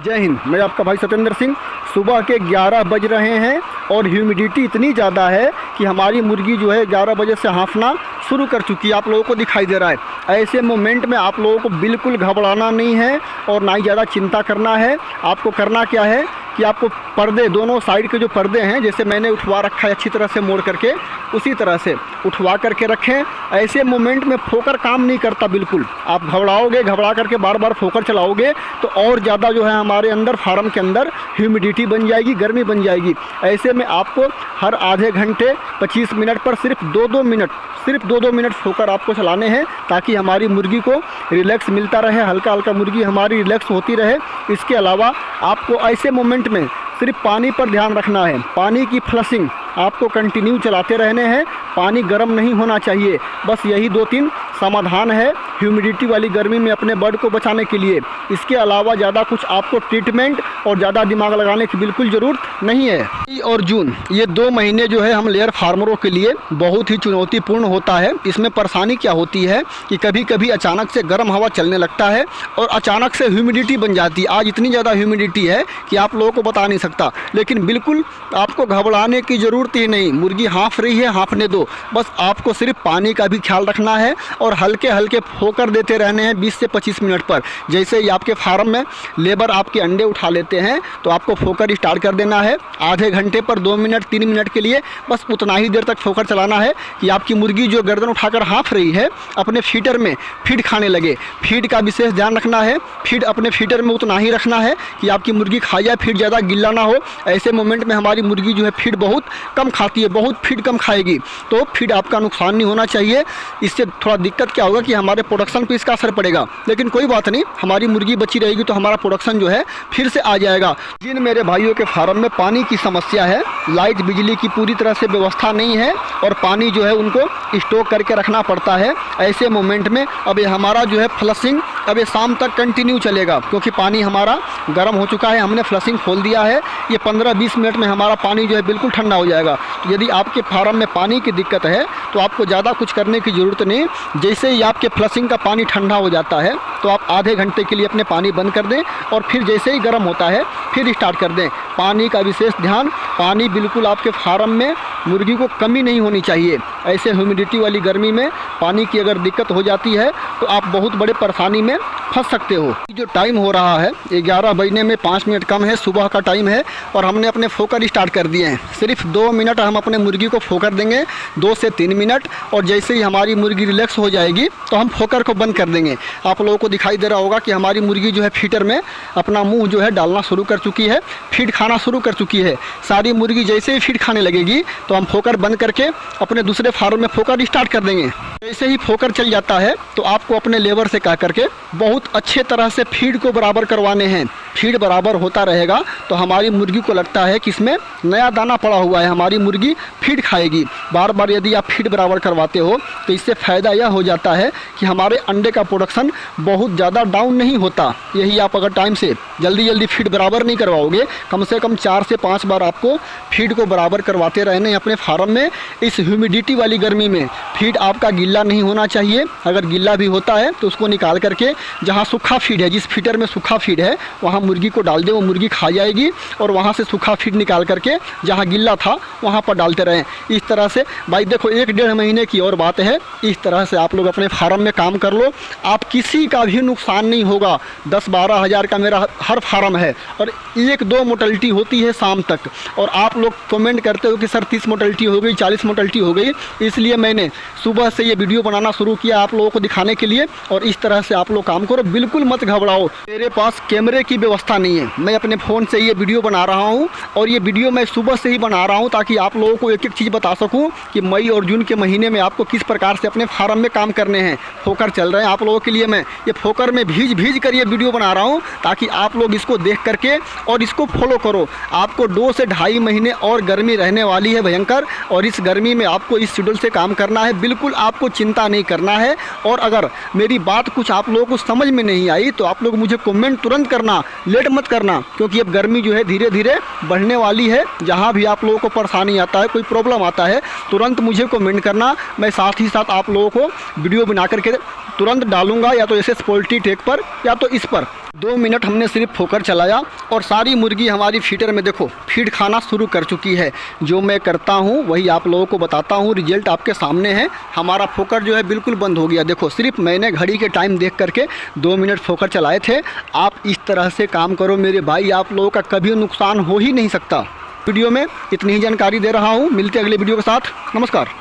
जय हिंद। मैं आपका भाई सत्येंद्र सिंह। सुबह के 11 बज रहे हैं और ह्यूमिडिटी इतनी ज़्यादा है कि हमारी मुर्गी जो है 11 बजे से हाँफना शुरू कर चुकी है। आप लोगों को दिखाई दे रहा है। ऐसे मोमेंट में आप लोगों को बिल्कुल घबराना नहीं है और ना ही ज़्यादा चिंता करना है। आपको करना क्या है कि आपको पर्दे, दोनों साइड के जो पर्दे हैं, जैसे मैंने उठवा रखा है अच्छी तरह से मोड़ करके, उसी तरह से उठवा करके रखें। ऐसे मोमेंट में फोकर काम नहीं करता बिल्कुल। आप घबराओगे, घबरा करके बार बार फोकर चलाओगे तो और ज़्यादा जो है हमारे अंदर फार्म के अंदर ह्यूमिडिटी बन जाएगी, गर्मी बन जाएगी। ऐसे में आपको हर आधे घंटे 25 मिनट पर सिर्फ 2-2 मिनट फोकर आपको चलाने हैं, ताकि हमारी मुर्गी को रिलैक्स मिलता रहे, हल्का हल्का मुर्गी हमारी रिलैक्स होती रहे। इसके अलावा आपको ऐसे मोमेंट में सिर्फ पानी पर ध्यान रखना है। पानी की फ्लशिंग आपको कंटिन्यू चलाते रहने हैं। पानी गर्म नहीं होना चाहिए। बस यही 2-3 समाधान है ह्यूमिडिटी वाली गर्मी में अपने बर्ड को बचाने के लिए। इसके अलावा ज़्यादा कुछ आपको ट्रीटमेंट और ज़्यादा दिमाग लगाने की बिल्कुल ज़रूरत नहीं है। मई और जून ये 2 महीने जो है हम लेयर फार्मरों के लिए बहुत ही चुनौतीपूर्ण होता है। इसमें परेशानी क्या होती है कि कभी कभी अचानक से गर्म हवा चलने लगता है और अचानक से ह्यूमिडिटी बन जाती है। आज इतनी ज़्यादा ह्यूमिडिटी है कि आप लोगों को बता नहीं सकता। लेकिन बिल्कुल आपको घबराने की ज़रूरत ही नहीं। मुर्गी हाँफ रही है, हाँफने दो। बस आपको सिर्फ पानी का भी ख्याल रखना है और हल्के हल्के फोकर देते रहने हैं 20 से 25 मिनट पर। जैसे ही आपके फार्म में लेबर आपके अंडे उठा लेते हैं तो आपको फोकर स्टार्ट कर देना है। आधे घंटे पर 2 मिनट 3 मिनट के लिए बस उतना ही देर तक फोकर चलाना है कि आपकी मुर्गी जो गर्दन उठाकर हाँफ रही है अपने फीडर में फीड खाने लगे। फीड का विशेष ध्यान रखना है। फीड अपने फीडर में उतना ही रखना है कि आपकी मुर्गी खा जाए, फीड ज़्यादा गिल्ला ना हो। ऐसे मोमेंट में हमारी मुर्गी जो है फीड बहुत कम खाती है, बहुत फीड कम खाएगी, तो फीड आपका नुकसान नहीं होना चाहिए। इससे थोड़ा दिक्कत क्या होगा कि हमारे प्रोडक्शन पे इसका असर पड़ेगा। लेकिन कोई बात नहीं, हमारी मुर्गी बची रहेगी तो हमारा प्रोडक्शन जो है फिर से आ जाएगा। जिन मेरे भाइयों के फार्म में पानी की समस्या है, लाइट बिजली की पूरी तरह से व्यवस्था नहीं है और पानी जो है उनको स्टॉक करके रखना पड़ता है, ऐसे मोमेंट में अब ये हमारा जो है फ्लशिंग अब ये शाम तक कंटिन्यू चलेगा, क्योंकि पानी हमारा गर्म हो चुका है। हमने फ्लशिंग खोल दिया है। ये 15-20 मिनट में हमारा पानी जो है बिल्कुल ठंडा हो जाएगा। तो यदि आपके फार्म में पानी की दिक्कत है तो आपको ज़्यादा कुछ करने की ज़रूरत नहीं। जैसे ही आपके फ्लशिंग का पानी ठंडा हो जाता है तो आप आधे घंटे के लिए अपने पानी बंद कर दें और फिर जैसे ही गर्म होता है फिर स्टार्ट कर दें। पानी का विशेष ध्यान, पानी बिल्कुल आपके फार्म में मुर्गी को कमी नहीं होनी चाहिए। ऐसे ह्यूमिडिटी वाली गर्मी में पानी की अगर दिक्कत हो जाती है तो आप बहुत बड़े परेशानी में फंस सकते हो। जो टाइम हो रहा है 11 बजने में 5 मिनट कम है, सुबह का टाइम है और हमने अपने फोकर स्टार्ट कर दिए हैं। सिर्फ 2 मिनट हम अपने मुर्गी को फोकर देंगे, 2 से 3 मिनट, और जैसे ही हमारी मुर्गी रिलैक्स हो जाएगी तो हम फोकर को बंद कर देंगे। आप लोगों को दिखाई दे रहा होगा कि हमारी मुर्गी जो है फीडर में अपना मुँह जो है डालना शुरू कर चुकी है, फीड खाना शुरू कर चुकी है। सारी मुर्गी जैसे ही फीड खाने लगेगी तो हम फोकर बंद करके अपने दूसरे फार्म में फोकर स्टार्ट कर देंगे। जैसे ही फोकर चल जाता है तो आपको अपने लेबर से कह करके बहुत अच्छे तरह से फीड को बराबर करवाने हैं। फीड बराबर होता रहेगा तो हमारी मुर्गी को लगता है कि इसमें नया दाना पड़ा हुआ है, हमारी मुर्गी फीड खाएगी। बार बार यदि आप फीड बराबर करवाते हो तो इससे फ़ायदा यह हो जाता है कि हमारे अंडे का प्रोडक्शन बहुत ज़्यादा डाउन नहीं होता। यही आप अगर टाइम से जल्दी फीड बराबर नहीं करवाओगे, कम से कम 4 से 5 बार आपको फीड को बराबर करवाते रहने अपने फार्म में। इस ह्यूमिडिटी वाली गर्मी में फीड आपका गिल्ला नहीं होना चाहिए। अगर गिल्ला भी होता है तो उसको निकाल करके जहाँ सूखा फीड है, जिस फीडर में सूखा फीड है वहाँ मुर्गी को डाल दें, वो मुर्गी खा जाएगी। और वहाँ से सूखा फीड निकाल करके जहाँ गिल्ला था वहाँ पर डालते रहें। इस तरह से भाई देखो 1-1.5 महीने की और बात है। इस तरह से आप लोग अपने फार्म में काम कर लो, आप किसी का भी नुकसान नहीं होगा। 10-12 हज़ार का मेरा हर फार्म है और 1-2 मोर्टेलिटी होती है शाम तक। और आप लोग कमेंट करते हो कि सर 30 मोर्टेलिटी हो गई, 40 मोर्टेलिटी हो गई। इसलिए मैंने सुबह से ये वीडियो बनाना शुरू किया आप लोगों को दिखाने के लिए। और इस तरह से आप लोग काम करो, बिल्कुल मत घबराओ। मेरे पास कैमरे की व्यवस्था नहीं है, मैं अपने फ़ोन से ये वीडियो बना रहा हूँ और ये वीडियो मैं सुबह से ही बना रहा हूँ ताकि आप लोगों को एक एक चीज़ बता सकूँ कि मई और जून के महीने में आपको किस प्रकार से अपने फार्म में काम करने हैं। फोकर चल रहे हैं आप लोगों के लिए। मैं ये फोकर में भीज कर ये वीडियो बना रहा हूँ ताकि आप लोग इसको देख करके और इसको फॉलो करो। आपको 2 से 2.5 महीने और गर्मी रहने वाली है भयंकर, और इस गर्मी में आपको इस शेड्यूल से काम करना है। बिल्कुल आपको चिंता नहीं करना है। और अगर मेरी बात कुछ आप लोगों को समझ में नहीं आई तो आप लोग मुझे कमेंट तुरंत करना, लेट मत करना, क्योंकि अब गर्मी जो है धीरे धीरे बढ़ने वाली है। जहाँ भी आप लोगों को परेशानी आता है, कोई प्रॉब्लम आता है, तुरंत मुझे कमेंट करना। मैं साथ ही साथ आप लोगों को वीडियो बना करके तुरंत डालूंगा, या तो एसएस पोल्ट्री टेक पर या तो इस पर। 2 मिनट हमने सिर्फ फोकर चलाया और सारी मुर्गी हमारी फीडर में देखो फीड खाना शुरू कर चुकी है। जो मैं करता हूँ वही आप लोगों को बताता हूँ, रिजल्ट आपके सामने है। हमारा फोकर जो है बिल्कुल बंद हो गया। देखो सिर्फ मैंने घड़ी के टाइम देख करके 2 मिनट फोकर चलाए थे। आप इस तरह से काम करो मेरे भाई, आप लोगों का कभी नुकसान हो ही नहीं सकता। वीडियो में इतनी ही जानकारी दे रहा हूँ, मिलते अगले वीडियो के साथ। नमस्कार।